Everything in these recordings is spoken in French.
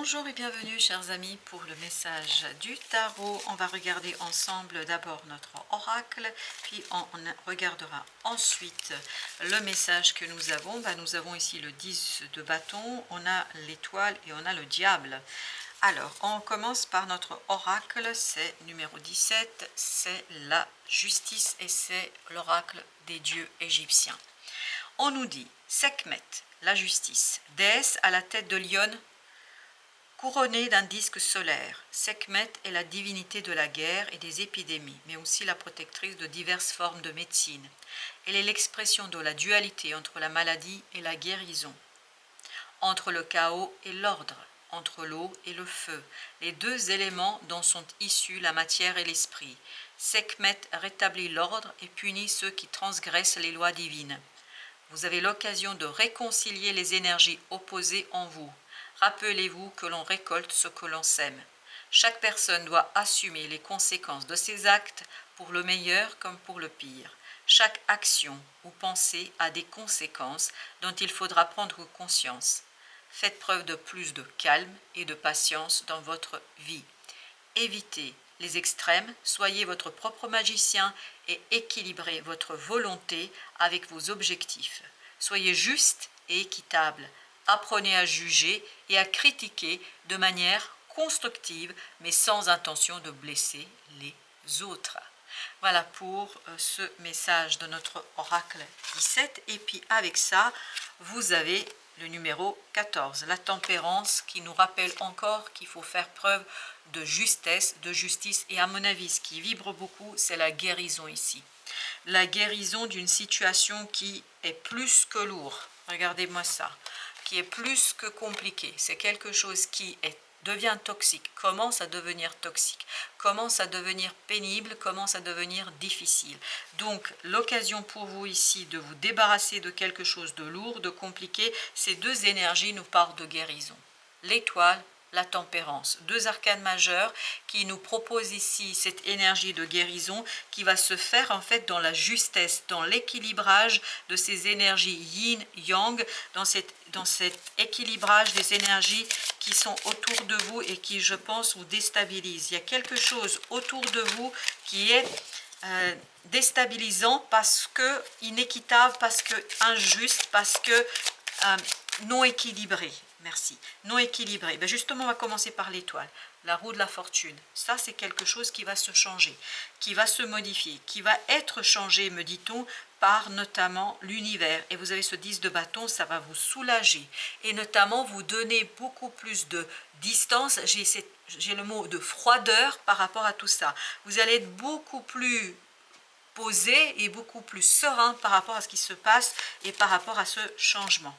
Bonjour et bienvenue chers amis pour le message du tarot. On va regarder ensemble d'abord notre oracle, puis on regardera ensuite le message que nous avons. Nous avons ici le 10 de bâton, on a l'étoile et on a le diable. Alors, on commence par notre oracle, c'est numéro 17, c'est la justice et c'est l'oracle des dieux égyptiens. On nous dit Sekhmet, la justice, déesse à la tête de lion, couronnée d'un disque solaire. Sekhmet est la divinité de la guerre et des épidémies, mais aussi la protectrice de diverses formes de médecine. Elle est l'expression de la dualité entre la maladie et la guérison, entre le chaos et l'ordre, entre l'eau et le feu, les deux éléments dont sont issus la matière et l'esprit. Sekhmet rétablit l'ordre et punit ceux qui transgressent les lois divines. Vous avez l'occasion de réconcilier les énergies opposées en vous. Rappelez-vous que l'on récolte ce que l'on sème. Chaque personne doit assumer les conséquences de ses actes, pour le meilleur comme pour le pire. Chaque action ou pensée a des conséquences dont il faudra prendre conscience. Faites preuve de plus de calme et de patience dans votre vie. Évitez les extrêmes, soyez votre propre magicien et équilibrez votre volonté avec vos objectifs. Soyez juste et équitable. Apprenez à juger et à critiquer de manière constructive, mais sans intention de blesser les autres. Voilà pour ce message de notre oracle 17. Et puis avec ça, vous avez le numéro 14, la tempérance, qui nous rappelle encore qu'il faut faire preuve de justesse, de justice. Et à mon avis, ce qui vibre beaucoup, c'est la guérison ici. La guérison d'une situation qui est plus que lourde. Regardez-moi ça. Qui est plus que compliqué. C'est quelque chose qui devient toxique, commence à devenir toxique, commence à devenir pénible, commence à devenir difficile. Donc l'occasion pour vous ici de vous débarrasser de quelque chose de lourd, de compliqué, ces deux énergies nous parlent de guérison. L'étoile, la tempérance, deux arcanes majeurs qui nous proposent ici cette énergie de guérison qui va se faire en fait dans la justesse, dans l'équilibrage de ces énergies yin-yang, dans cet équilibrage des énergies qui sont autour de vous et qui, je pense, vous déstabilisent. Il y a quelque chose autour de vous qui est déstabilisant parce que inéquitable, parce que injuste, parce que non équilibré. Merci. Non équilibré. Justement, on va commencer par l'étoile. La roue de la fortune. Ça, c'est quelque chose qui va se changer, qui va se modifier, qui va être changé, me dit-on, par notamment l'univers. Et vous avez ce 10 de bâton, ça va vous soulager. Et notamment, vous donner beaucoup plus de distance. J'ai le mot de froideur par rapport à tout ça. Vous allez être beaucoup plus posé et beaucoup plus serein par rapport à ce qui se passe et par rapport à ce changement.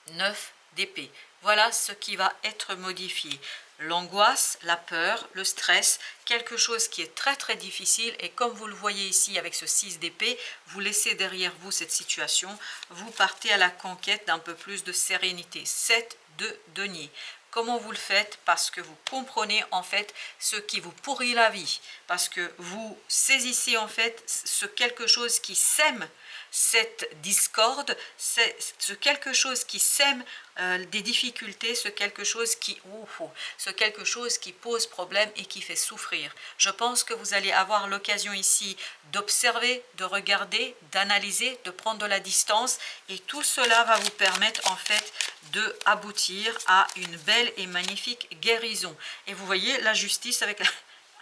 9 d'épée. Voilà ce qui va être modifié. L'angoisse, la peur, le stress, quelque chose qui est très très difficile, et comme vous le voyez ici avec ce 6 d'épée, vous laissez derrière vous cette situation, vous partez à la conquête d'un peu plus de sérénité. 7 de denier. Comment vous le faites? Parce que vous comprenez en fait ce qui vous pourrit la vie, parce que vous saisissez en fait ce quelque chose qui sème cette discorde, c'est ce quelque chose qui sème des difficultés, ce quelque chose qui pose problème et qui fait souffrir. Je pense que vous allez avoir l'occasion ici d'observer, de regarder, d'analyser, de prendre de la distance, et tout cela va vous permettre en fait de aboutir à une belle et magnifique guérison. Et vous voyez la justice avec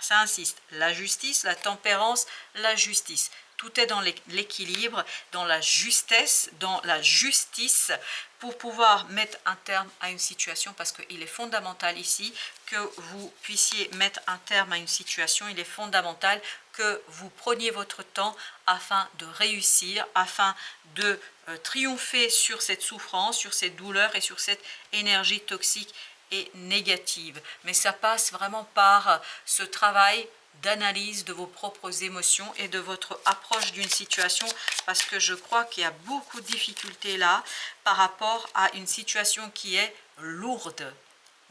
ça insiste, la justice, la tempérance, la justice. Tout est dans l'équilibre, dans la justesse, dans la justice, pour pouvoir mettre un terme à une situation, parce qu'il est fondamental ici que vous puissiez mettre un terme à une situation. Il est fondamental que vous preniez votre temps afin de réussir, afin de triompher sur cette souffrance, sur cette douleur et sur cette énergie toxique et négative. Mais ça passe vraiment par ce travail d'analyse de vos propres émotions et de votre approche d'une situation, parce que je crois qu'il y a beaucoup de difficultés là par rapport à une situation qui est lourde.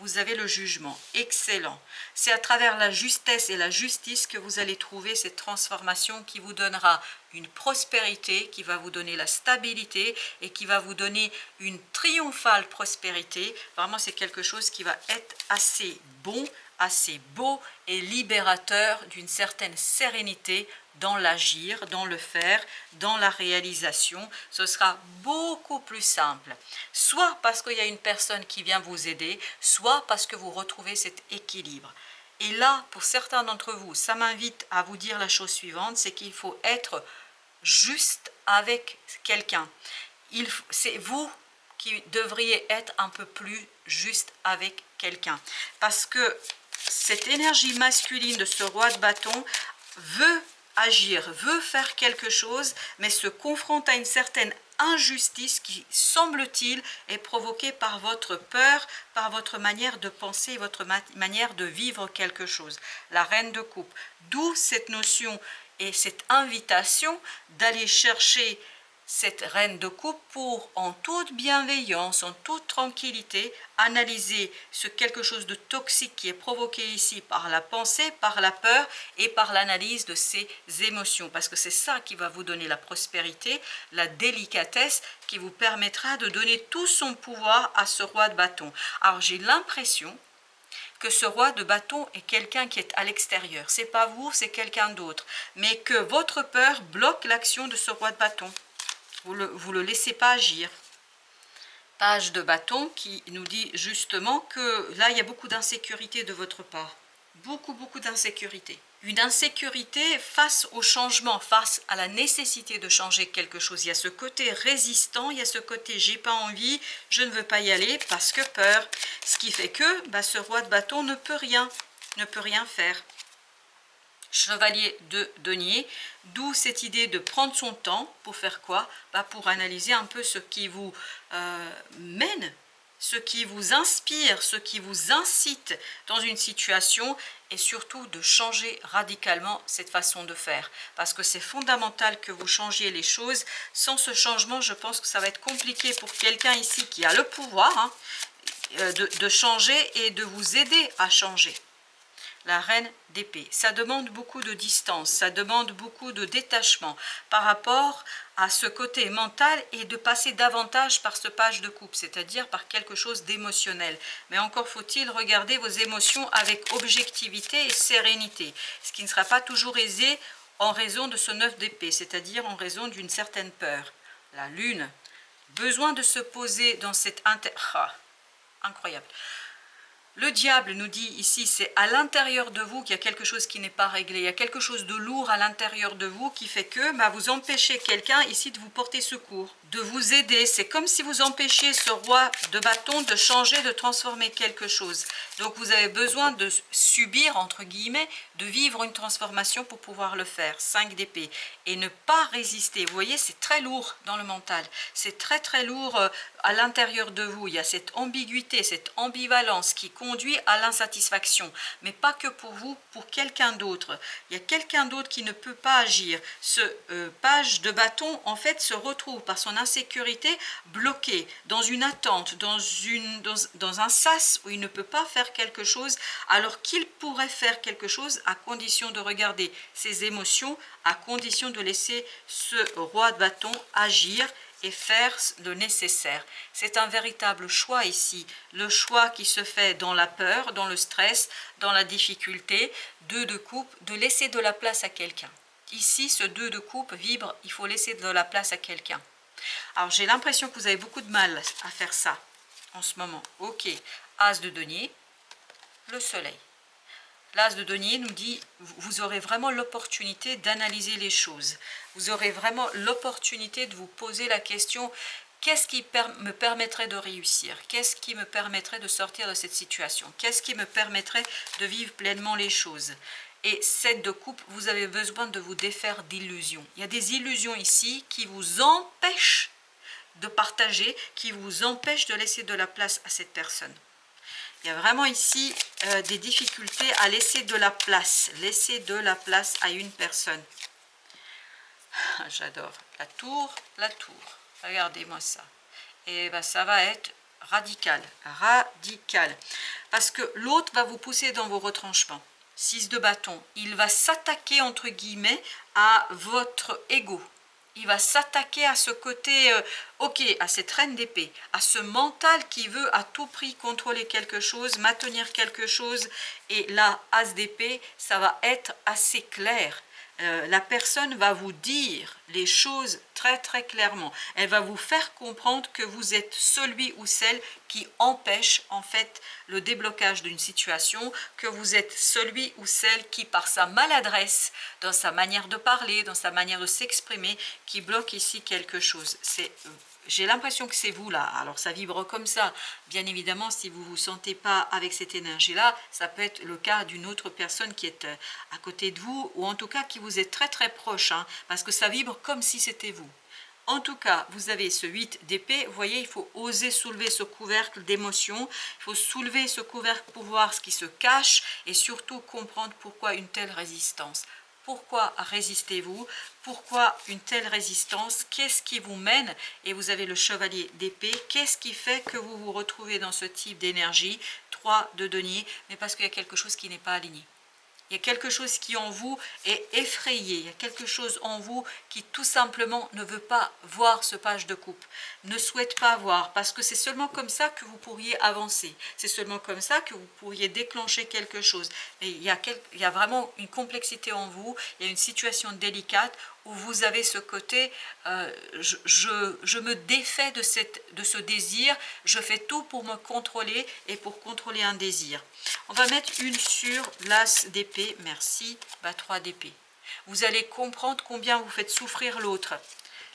vous avez le jugement. Excellent. C'est à travers la justesse et la justice que vous allez trouver cette transformation qui vous donnera une prospérité, qui va vous donner la stabilité et qui va vous donner une triomphale prospérité. Vraiment, c'est quelque chose qui va être assez bon, assez beau et libérateur d'une certaine sérénité dans l'agir, dans le faire, dans la réalisation. Ce sera beaucoup plus simple, soit parce qu'il y a une personne qui vient vous aider, soit parce que vous retrouvez cet équilibre. Et là, pour certains d'entre vous, ça m'invite à vous dire la chose suivante, c'est qu'il faut être juste avec quelqu'un. C'est vous qui devriez être un peu plus juste avec quelqu'un. Parce que cette énergie masculine de ce roi de bâton veut agir, veut faire quelque chose, mais se confronte à une certaine injustice qui, semble-t-il, est provoquée par votre peur, par votre manière de penser, votre manière de vivre quelque chose. La reine de coupe. D'où cette notion et cette invitation d'aller chercher cette reine de coupe pour, en toute bienveillance, en toute tranquillité, analyser ce quelque chose de toxique qui est provoqué ici par la pensée, par la peur et par l'analyse de ses émotions. Parce que c'est ça qui va vous donner la prospérité, la délicatesse qui vous permettra de donner tout son pouvoir à ce roi de bâton. Alors j'ai l'impression que ce roi de bâton est quelqu'un qui est à l'extérieur. C'est pas vous, c'est quelqu'un d'autre. Mais que votre peur bloque l'action de ce roi de bâton. Vous le laissez pas agir. Page de bâton qui nous dit justement que là, il y a beaucoup d'insécurité de votre part. Beaucoup d'insécurité. Une insécurité face au changement, face à la nécessité de changer quelque chose. Il y a ce côté résistant, il y a ce côté j'ai pas envie, je ne veux pas y aller parce que peur. Ce qui fait que ce roi de bâton ne peut rien faire. Chevalier de denier, d'où cette idée de prendre son temps pour faire quoi? Pour analyser un peu ce qui vous mène, ce qui vous inspire, ce qui vous incite dans une situation et surtout de changer radicalement cette façon de faire. Parce que c'est fondamental que vous changiez les choses. Sans ce changement, je pense que ça va être compliqué pour quelqu'un ici qui a le pouvoir de changer et de vous aider à changer. La reine d'épée, ça demande beaucoup de distance, ça demande beaucoup de détachement par rapport à ce côté mental et de passer davantage par ce page de coupe, c'est-à-dire par quelque chose d'émotionnel. Mais encore faut-il regarder vos émotions avec objectivité et sérénité, ce qui ne sera pas toujours aisé en raison de ce 9 d'épée, c'est-à-dire en raison d'une certaine peur. La lune, besoin de se poser dans cette incroyable. Le diable nous dit ici, c'est à l'intérieur de vous qu'il y a quelque chose qui n'est pas réglé. Il y a quelque chose de lourd à l'intérieur de vous qui fait que vous empêchez quelqu'un ici de vous porter secours, de vous aider. C'est comme si vous empêchiez ce roi de bâton de changer, de transformer quelque chose. Donc vous avez besoin de subir, entre guillemets, de vivre une transformation pour pouvoir le faire. 5 d'épée. Et ne pas résister. Vous voyez, c'est très lourd dans le mental. C'est très lourd à l'intérieur de vous. Il y a cette ambiguïté, cette ambivalence qui conduit à l'insatisfaction, mais pas que pour vous, pour quelqu'un d'autre. Il y a quelqu'un d'autre qui ne peut pas agir. Ce page de bâton, en fait, se retrouve par son insécurité bloqué dans une attente, dans un sas où il ne peut pas faire quelque chose, alors qu'il pourrait faire quelque chose à condition de regarder ses émotions, à condition de laisser ce roi de bâton agir et faire le nécessaire. C'est un véritable choix ici, le choix qui se fait dans la peur, dans le stress, dans la difficulté. 2 de coupe, de laisser de la place à quelqu'un. Ici, ce 2 de coupe vibre, il faut laisser de la place à quelqu'un. Alors, j'ai l'impression que vous avez beaucoup de mal à faire ça en ce moment. Ok, As de denier, le soleil. L'As de denier nous dit, vous aurez vraiment l'opportunité d'analyser les choses. Vous aurez vraiment l'opportunité de vous poser la question, qu'est-ce qui me permettrait de réussir? Qu'est-ce qui me permettrait de sortir de cette situation? Qu'est-ce qui me permettrait de vivre pleinement les choses? Et 7 de coupe, vous avez besoin de vous défaire d'illusions. Il y a des illusions ici qui vous empêchent de partager, qui vous empêchent de laisser de la place à cette personne. Il y a vraiment ici des difficultés à laisser de la place à une personne. J'adore. La tour. Regardez-moi ça. Et ça va être radical. parce que l'autre va vous pousser dans vos retranchements. 6 de bâton, il va s'attaquer entre guillemets à votre ego. Il va s'attaquer à ce côté, ok, à cette reine d'épée, à ce mental qui veut à tout prix contrôler quelque chose, maintenir quelque chose. Et là, as d'épée, ça va être assez clair. La personne va vous dire les choses très très clairement. Elle va vous faire comprendre que vous êtes celui ou celle qui empêche en fait le déblocage d'une situation, que vous êtes celui ou celle qui par sa maladresse, dans sa manière de parler, dans sa manière de s'exprimer, qui bloque ici quelque chose. J'ai l'impression que c'est vous là, alors ça vibre comme ça. Bien évidemment, si vous ne vous sentez pas avec cette énergie-là, ça peut être le cas d'une autre personne qui est à côté de vous, ou en tout cas qui vous est très très proche, hein, parce que ça vibre comme si c'était vous. En tout cas, vous avez ce 8 d'épée, vous voyez, il faut oser soulever ce couvercle d'émotion, il faut soulever ce couvercle pour voir ce qui se cache, et surtout comprendre pourquoi une telle résistance. Pourquoi résistez-vous? Pourquoi une telle résistance? Qu'est-ce qui vous mène? Et vous avez le chevalier d'épée. Qu'est-ce qui fait que vous vous retrouvez dans ce type d'énergie? 3 de denier, mais parce qu'il y a quelque chose qui n'est pas aligné. Il y a quelque chose qui en vous est effrayé, il y a quelque chose en vous qui tout simplement ne veut pas voir ce page de coupe, ne souhaite pas voir, parce que c'est seulement comme ça que vous pourriez avancer, c'est seulement comme ça que vous pourriez déclencher quelque chose. Mais il y a vraiment une complexité en vous, il y a une situation délicate où vous avez ce côté, je me défais de ce désir, je fais tout pour me contrôler et pour contrôler un désir. On va mettre une sur l'as d'épée, merci, 3 d'épée. Vous allez comprendre combien vous faites souffrir l'autre.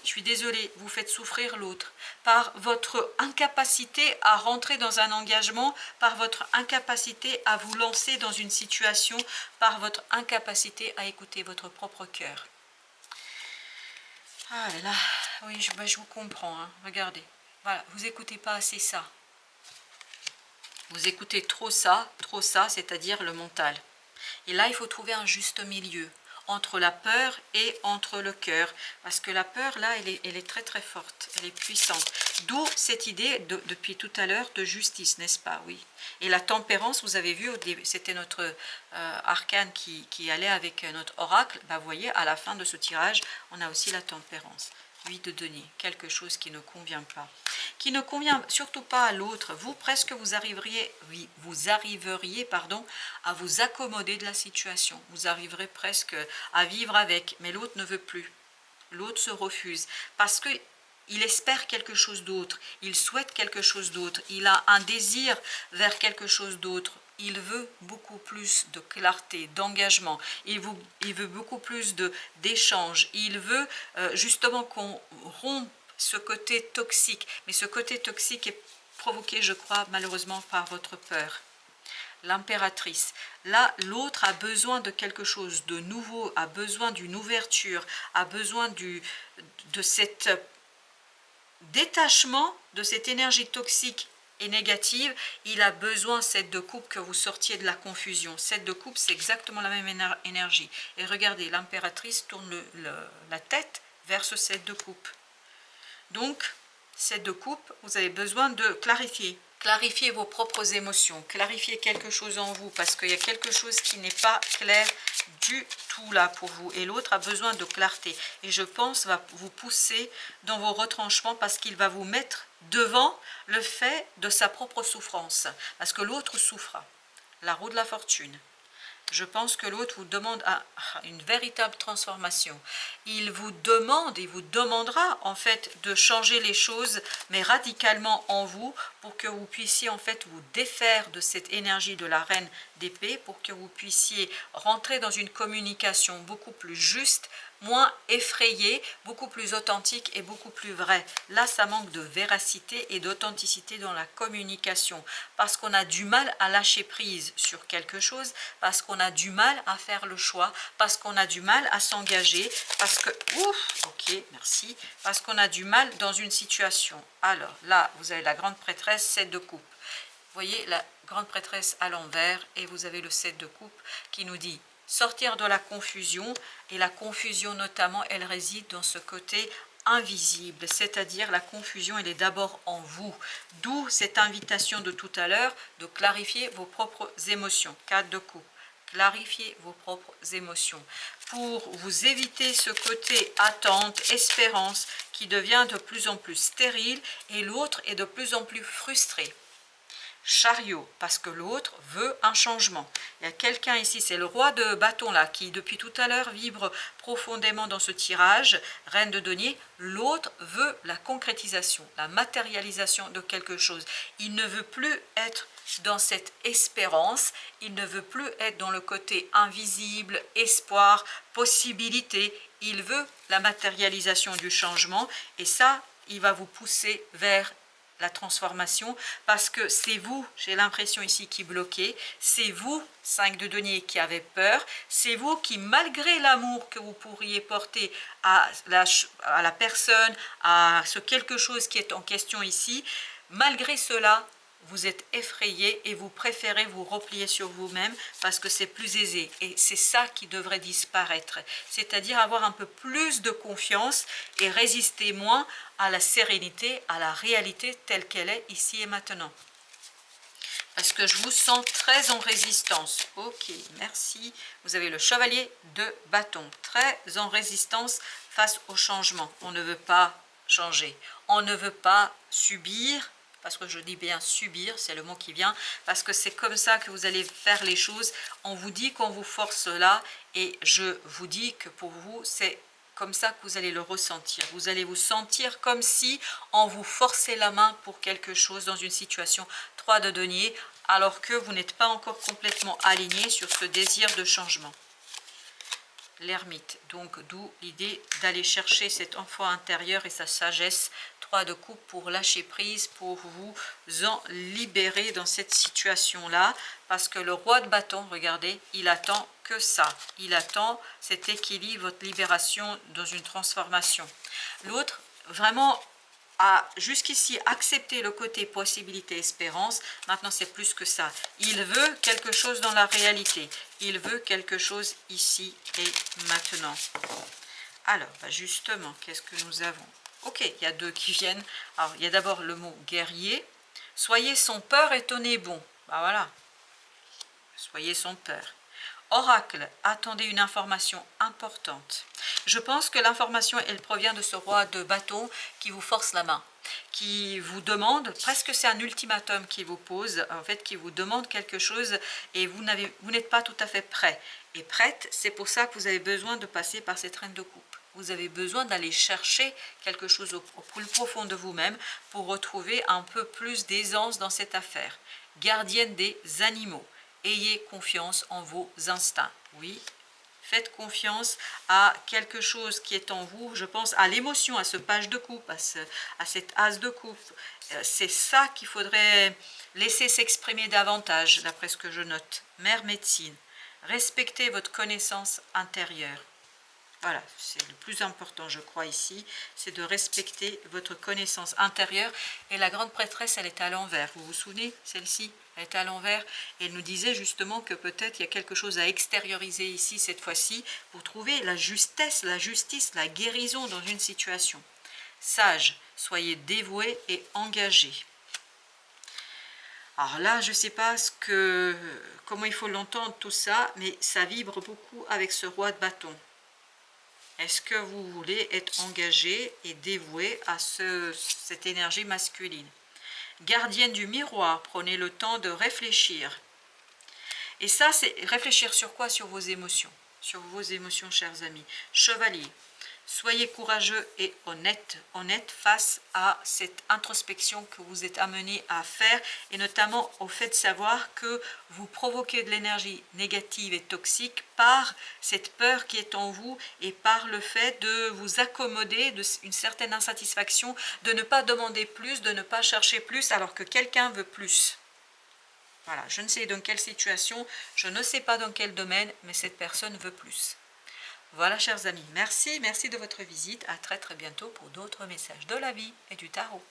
Je suis désolée, vous faites souffrir l'autre par votre incapacité à rentrer dans un engagement, par votre incapacité à vous lancer dans une situation, par votre incapacité à écouter votre propre cœur. Ah là là, oui, je vous comprends, hein. Regardez, voilà, vous n'écoutez pas assez ça. Vous écoutez trop ça, c'est-à-dire le mental. Et là, il faut trouver un juste milieu entre la peur et entre le cœur. Parce que la peur, là, elle est très très forte, elle est puissante. D'où cette idée, depuis tout à l'heure, de justice, n'est-ce pas? Oui. Et la tempérance, vous avez vu, c'était notre arcane qui allait avec notre oracle. Bah, vous voyez, à la fin de ce tirage, on a aussi la tempérance. 8 de denier, quelque chose qui ne convient pas. Qui ne convient surtout pas à l'autre. Vous, presque, vous arriveriez à vous accommoder de la situation. Vous arriverez presque à vivre avec, mais l'autre ne veut plus. L'autre se refuse parce que il espère quelque chose d'autre, il souhaite quelque chose d'autre, il a un désir vers quelque chose d'autre. Il veut beaucoup plus de clarté, d'engagement, il veut beaucoup plus d'échange, il veut justement qu'on rompe ce côté toxique. Mais ce côté toxique est provoqué, je crois, malheureusement par votre peur. L'impératrice. Là, l'autre a besoin de quelque chose de nouveau, a besoin d'une ouverture, a besoin de cet détachement de cette énergie toxique et négative. Il a besoin, 7 de coupe, que vous sortiez de la confusion. 7 de coupe, c'est exactement la même énergie. Et regardez, l'impératrice tourne la tête vers ce 7 de coupe. Donc, 7 de coupe, vous avez besoin de clarifier. Clarifiez vos propres émotions, clarifiez quelque chose en vous, parce qu'il y a quelque chose qui n'est pas clair du tout là pour vous. Et l'autre a besoin de clarté. Et je pense va vous pousser dans vos retranchements parce qu'il va vous mettre devant le fait de sa propre souffrance. Parce que l'autre souffre. La roue de la fortune. Je pense que l'autre vous demande une véritable transformation. Il vous demande, il vous demandera en fait de changer les choses, mais radicalement en vous, pour que vous puissiez en fait vous défaire de cette énergie de la reine d'épée, pour que vous puissiez rentrer dans une communication beaucoup plus juste, moins effrayé, beaucoup plus authentique et beaucoup plus vrai. Là, ça manque de véracité et d'authenticité dans la communication, parce qu'on a du mal à lâcher prise sur quelque chose, parce qu'on a du mal à faire le choix, parce qu'on a du mal à s'engager, parce que, ok, merci, parce qu'on a du mal dans une situation. Alors, là, vous avez la grande prêtresse, 7 de coupe. Vous voyez la grande prêtresse à l'envers, et vous avez le 7 de coupe qui nous dit sortir de la confusion, et la confusion notamment, elle réside dans ce côté invisible, c'est-à-dire la confusion, elle est d'abord en vous. D'où cette invitation de tout à l'heure de clarifier vos propres émotions. 4 de coupe. Clarifiez vos propres émotions pour vous éviter ce côté attente, espérance qui devient de plus en plus stérile et l'autre est de plus en plus frustré. Chariot, parce que l'autre veut un changement. Il y a quelqu'un ici, c'est le roi de bâton là, qui depuis tout à l'heure vibre profondément dans ce tirage, reine de denier. L'autre veut la concrétisation, la matérialisation de quelque chose. Il ne veut plus être dans cette espérance, il ne veut plus être dans le côté invisible, espoir, possibilité. Il veut la matérialisation du changement et ça, il va vous pousser vers la transformation, parce que c'est vous, j'ai l'impression ici, qui bloquez, c'est vous, 5 de denier, qui avez peur, c'est vous qui, malgré l'amour que vous pourriez porter à la personne, à ce quelque chose qui est en question ici, malgré cela, vous êtes effrayé et vous préférez vous replier sur vous-même parce que c'est plus aisé. Et c'est ça qui devrait disparaître. C'est-à-dire avoir un peu plus de confiance et résister moins à la sérénité, à la réalité telle qu'elle est ici et maintenant. Parce que je vous sens très en résistance. Ok, merci. Vous avez le chevalier de bâton. Très en résistance face au changement. On ne veut pas changer. On ne veut pas subir. Parce que je dis bien subir, c'est le mot qui vient, parce que c'est comme ça que vous allez faire les choses. On vous dit qu'on vous force là, et je vous dis que pour vous, c'est comme ça que vous allez le ressentir. Vous allez vous sentir comme si on vous forçait la main pour quelque chose dans une situation 3 de denier, alors que vous n'êtes pas encore complètement aligné sur ce désir de changement. L'ermite, donc d'où l'idée d'aller chercher cet enfant intérieur et sa sagesse. 3 de coupe pour lâcher prise, pour vous en libérer dans cette situation-là, parce que le roi de bâton, regardez, il attend que ça. Il attend cet équilibre, votre libération dans une transformation. L'autre, vraiment, a jusqu'ici accepté le côté possibilité, espérance. Maintenant, c'est plus que ça. Il veut quelque chose dans la réalité. Il veut quelque chose ici et maintenant. Alors, justement, qu'est-ce que nous avons? Ok, il y a 2 qui viennent. Alors, il y a d'abord le mot guerrier. Soyez sans peur et tenez bon. Voilà. Soyez sans peur. Oracle, attendez une information importante. Je pense que l'information, elle provient de ce roi de bâton qui vous force la main, qui vous demande, presque c'est un ultimatum qui vous pose, en fait, qui vous demande quelque chose et vous n'êtes pas tout à fait prêt. Et prête, c'est pour ça que vous avez besoin de passer par cette reine de coupe. Vous avez besoin d'aller chercher quelque chose au plus profond de vous-même pour retrouver un peu plus d'aisance dans cette affaire. Gardienne des animaux. Ayez confiance en vos instincts. Oui, faites confiance à quelque chose qui est en vous. Je pense à l'émotion, à ce page de coupe, à cette as de coupe. C'est ça qu'il faudrait laisser s'exprimer davantage, d'après ce que je note. Mère médecine, respectez votre connaissance intérieure. Voilà, c'est le plus important, je crois, ici, c'est de respecter votre connaissance intérieure. Et la grande prêtresse, elle était à l'envers. Vous vous souvenez, celle-ci, elle était à l'envers. Et elle nous disait justement que peut-être il y a quelque chose à extérioriser ici, cette fois-ci, pour trouver la justesse, la justice, la guérison dans une situation. Sage, soyez dévoués et engagés. Alors là, je ne sais pas comment il faut l'entendre tout ça, mais ça vibre beaucoup avec ce roi de bâton. Est-ce que vous voulez être engagé et dévoué à cette énergie masculine? Gardienne du miroir, prenez le temps de réfléchir. Et ça, c'est réfléchir sur quoi? Sur vos émotions. Sur vos émotions, chers amis. Chevalier, soyez courageux et honnête face à cette introspection que vous êtes amené à faire, et notamment au fait de savoir que vous provoquez de l'énergie négative et toxique par cette peur qui est en vous et par le fait de vous accommoder d'une certaine insatisfaction, de ne pas demander plus, de ne pas chercher plus alors que quelqu'un veut plus. Voilà, je ne sais dans quelle situation, je ne sais pas dans quel domaine, mais cette personne veut plus. Voilà, chers amis, merci de votre visite. À très bientôt pour d'autres messages de la vie et du tarot.